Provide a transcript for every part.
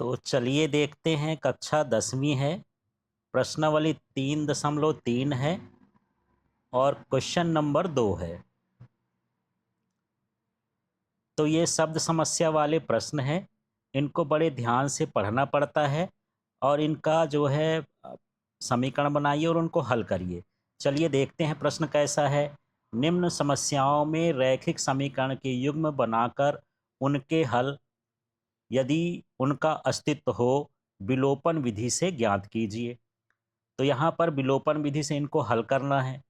तो चलिए देखते हैं। कक्षा 10वीं है, प्रश्नावली 3.3 है और क्वेश्चन नंबर 2 है। तो ये शब्द समस्या वाले प्रश्न हैं, इनको बड़े ध्यान से पढ़ना पड़ता है और इनका जो है समीकरण बनाइए और उनको हल करिए। चलिए देखते हैं प्रश्न कैसा है। निम्न समस्याओं में रैखिक समीकरण के युग्म बनाकर उनके हल, यदि उनका अस्तित्व हो, विलोपन विधि से ज्ञात कीजिए। तो यहाँ पर विलोपन विधि से इनको हल करना है।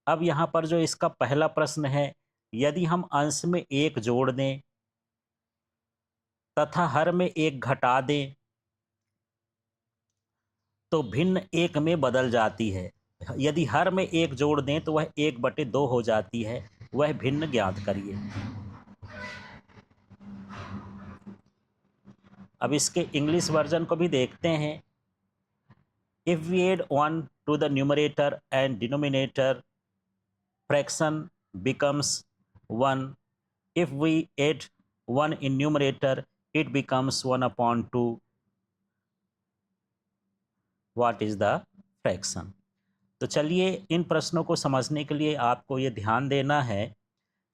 अब यहाँ पर जो इसका पहला प्रश्न है, यदि हम अंश में एक जोड़ दें तथा हर में एक घटा दें तो भिन्न एक में बदल जाती है। यदि हर में एक जोड़ दें तो वह 1/2 हो जाती है। वह भिन्न ज्ञात करिए। अब इसके इंग्लिश वर्जन को भी देखते हैं। If we add 1 to the numerator and denominator, fraction becomes 1. If we add 1 in numerator, it becomes 1/2. What is the fraction? तो चलिए इन प्रश्नों को समझने के लिए आपको ये ध्यान देना है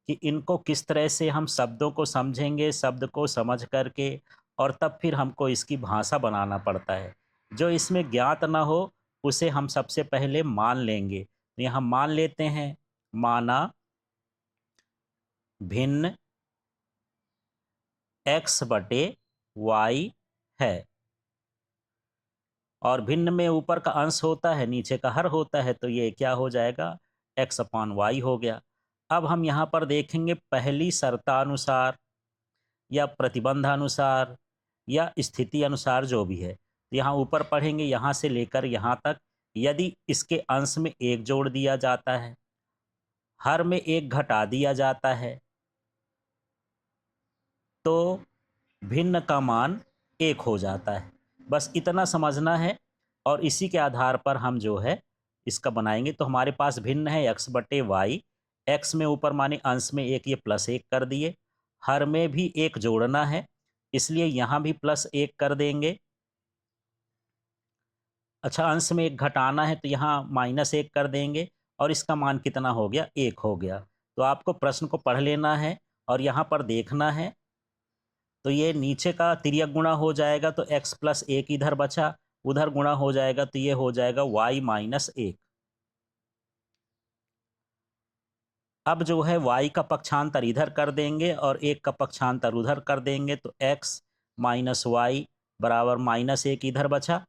कि इनको किस तरह से हम शब्दों को समझेंगे, शब्द को समझ करके, और तब फिर हमको इसकी भाषा बनाना पड़ता है। जो इसमें ज्ञात ना हो उसे हम सबसे पहले मान लेंगे। तो यहाँ मान लेते हैं, माना भिन्न x/y है और भिन्न में ऊपर का अंश होता है, नीचे का हर होता है, तो ये क्या हो जाएगा, x/y हो गया। अब हम यहाँ पर देखेंगे पहली शर्तानुसार या प्रतिबंधानुसार या स्थिति अनुसार जो भी है, यहाँ ऊपर पढ़ेंगे यहाँ से लेकर यहाँ तक। यदि इसके अंश में एक जोड़ दिया जाता है, हर में एक घटा दिया जाता है, तो भिन्न का मान 1 हो जाता है। बस इतना समझना है और इसी के आधार पर हम जो है इसका बनाएंगे। तो हमारे पास भिन्न है x/y, x में ऊपर माने अंश में एक, ये +1 कर दिए। हर में भी एक जोड़ना है, इसलिए यहाँ भी +1 कर देंगे। अच्छा, अंश में एक घटाना है तो यहाँ -1 कर देंगे और इसका मान कितना हो गया, 1 हो गया। तो आपको प्रश्न को पढ़ लेना है और यहाँ पर देखना है। तो ये नीचे का तिर्यक गुणा हो जाएगा तो x+1 इधर बचा, उधर गुणा हो जाएगा तो ये हो जाएगा y-1। अब जो है y का पक्षांतर इधर कर देंगे और 1 का पक्षांतर उधर कर देंगे, तो x - y बराबर -1 इधर बचा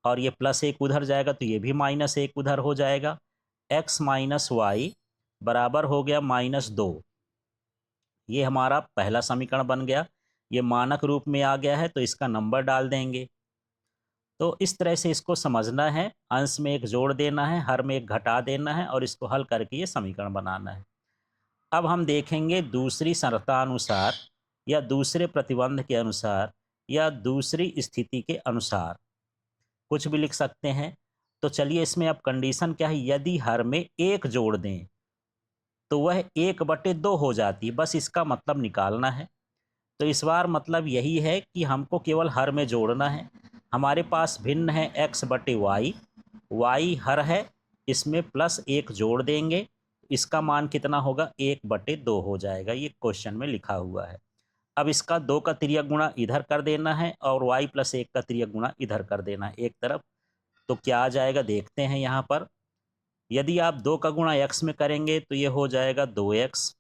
और ये +1 उधर जाएगा तो ये भी -1 उधर हो जाएगा। x - y बराबर हो गया -2। ये हमारा पहला समीकरण बन गया। ये मानक रूप में आ गया है तो इसका नंबर डाल देंगे। तो इस तरह से इसको समझना है। अंश में एक जोड़ देना है, हर में एक घटा देना है और इसको हल करके ये समीकरण बनाना है। अब हम देखेंगे दूसरी शर्तानुसार या दूसरे प्रतिबंध के अनुसार या दूसरी स्थिति के अनुसार, कुछ भी लिख सकते हैं। तो चलिए इसमें अब कंडीशन क्या है, यदि हर में एक जोड़ दें तो वह 1/2 हो जाती है। बस इसका मतलब निकालना है। तो इस बार मतलब यही है कि हमको केवल हर में जोड़ना है। हमारे पास भिन्न है x/y, y हर है, इसमें +1 जोड़ देंगे, इसका मान कितना होगा, 1/2 हो जाएगा। ये क्वेश्चन में लिखा हुआ है। अब इसका 2 का तिर्यक गुणा इधर कर देना है और y+1 का तिर्यक गुणा इधर कर देना है एक तरफ। तो क्या आ जाएगा देखते हैं यहाँ पर। यदि आप 2 का गुणा x में करेंगे तो ये हो जाएगा 2x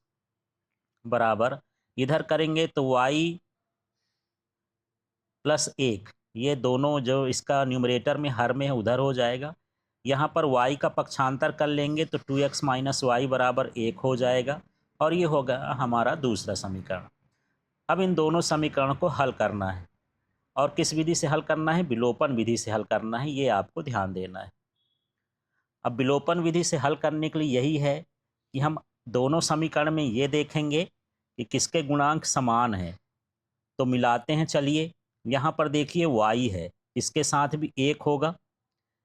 बराबर, इधर करेंगे तो y+1, ये दोनों जो इसका न्यूमरेटर में हर में है उधर हो जाएगा। यहाँ पर y का पक्षांतर कर लेंगे तो 2x - y बराबर 1 हो जाएगा और ये होगा हमारा दूसरा समीकरण। अब इन दोनों समीकरण को हल करना है और किस विधि से हल करना है, विलोपन विधि से हल करना है, ये आपको ध्यान देना है। अब विलोपन विधि से हल करने के लिए यही है कि हम दोनों समीकरण में ये देखेंगे कि किसके गुणांक समान हैं। तो मिलाते हैं। चलिए यहाँ पर देखिए y है, इसके साथ भी 1 होगा,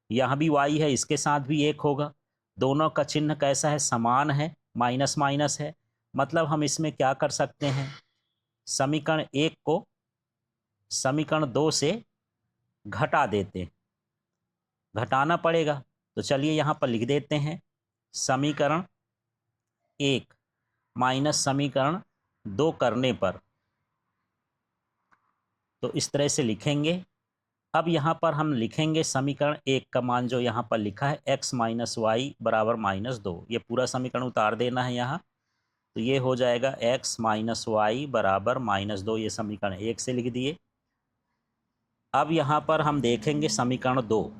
यहाँ भी y है, इसके साथ भी 1 होगा। दोनों का चिन्ह कैसा है, समान है, माइनस माइनस है। मतलब हम इसमें क्या कर सकते हैं, समीकरण 1 को समीकरण 2 से घटा देते हैं, घटाना पड़ेगा। तो चलिए यहाँ पर लिख देते हैं समीकरण 1 माइनस समीकरण 2 करने पर, तो इस तरह से लिखेंगे। अब यहाँ पर हम लिखेंगे समीकरण 1 का मान जो यहाँ पर लिखा है x माइनस वाई बराबर -2, ये पूरा समीकरण उतार देना है यहाँ। तो ये हो जाएगा x माइनस वाई बराबर -2, ये समीकरण 1 से लिख दिए। अब यहाँ पर हम देखेंगे समीकरण 2,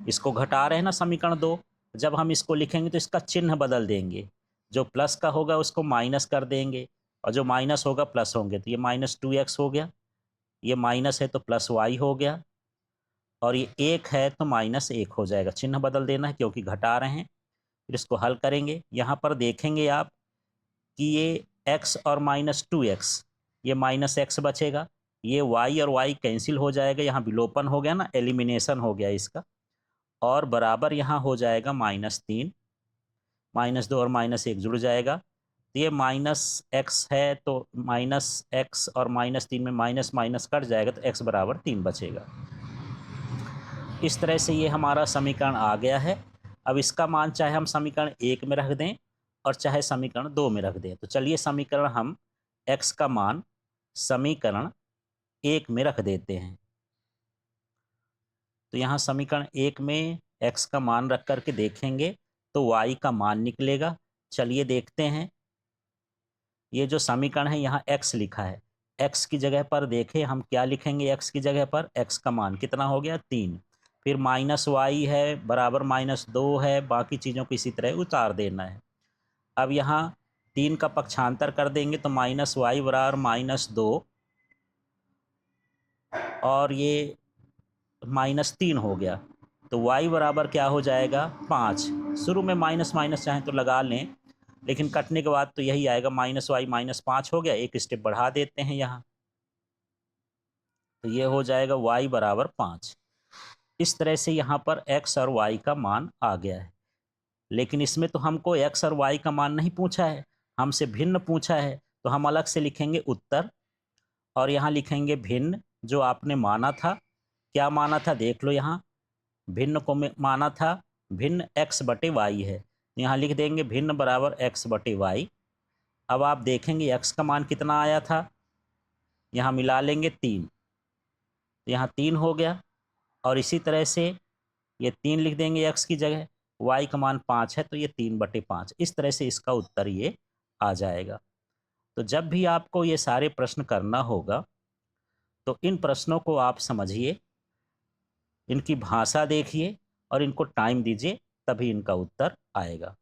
इसको घटा रहे हैं ना समीकरण 2, जब हम इसको लिखेंगे तो इसका चिन्ह बदल देंगे, जो प्लस का होगा उसको माइनस कर देंगे और जो माइनस होगा प्लस होंगे। तो ये -2x हो गया, ये माइनस है तो +y हो गया, और ये 1 है तो -1 हो जाएगा। चिन्ह बदल देना है क्योंकि घटा रहे हैं। फिर इसको हल करेंगे। यहाँ पर देखेंगे आप कि ये x और -2x, ये -x बचेगा, ये y और y कैंसिल हो जाएगा, यहाँ विलोपन हो गया ना, एलिमिनेशन हो गया इसका, और बराबर यहाँ हो जाएगा -3, -2 और -1 जुड़ जाएगा। तो ये -x है तो -x और -3 में माइनस माइनस कट जाएगा, तो x बराबर 3 बचेगा। इस तरह से ये हमारा समीकरण आ गया है। अब इसका मान चाहे हम समीकरण 1 में रख दें और चाहे समीकरण 2 में रख दें। तो चलिए समीकरण हम x का मान समीकरण 1 में रख देते हैं। तो यहाँ समीकरण 1 में x का मान रख करके देखेंगे तो y का मान निकलेगा। चलिए देखते हैं। ये जो समीकरण है यहाँ x लिखा है, x की जगह पर देखें हम क्या लिखेंगे। x की जगह पर x का मान कितना हो गया 3, फिर -y है बराबर -2 है, बाकी चीज़ों को इसी तरह उतार देना है। अब यहाँ 3 का पक्षांतर कर देंगे तो -y बराबर -2 और ये -3 हो गया, तो y बराबर क्या हो जाएगा 5। शुरू में माइनस माइनस चाहें तो लगा लें, लेकिन कटने के बाद तो यही आएगा, -y -5 हो गया। एक स्टेप बढ़ा देते हैं यहाँ, तो ये हो जाएगा y बराबर 5। इस तरह से यहाँ पर x और y का मान आ गया है। लेकिन इसमें तो हमको x और y का मान नहीं पूछा है, हमसे भिन्न पूछा है। तो हम अलग से लिखेंगे उत्तर और यहाँ लिखेंगे भिन्न, जो आपने माना था। क्या माना था देख लो, यहाँ भिन्न को माना था भिन्न x बटे वाई है, यहाँ लिख देंगे भिन्न बराबर x बटे वाई। अब आप देखेंगे x का मान कितना आया था, यहाँ मिला लेंगे 3, तो यहाँ 3 हो गया। और इसी तरह से ये 3 लिख देंगे x की जगह, y का मान 5 है तो ये 3/5। इस तरह से इसका उत्तर ये आ जाएगा। तो जब भी आपको ये सारे प्रश्न करना होगा तो इन प्रश्नों को आप समझिए, इनकी भाषा देखिए और इनको टाइम दीजिए, तभी इनका उत्तर आएगा।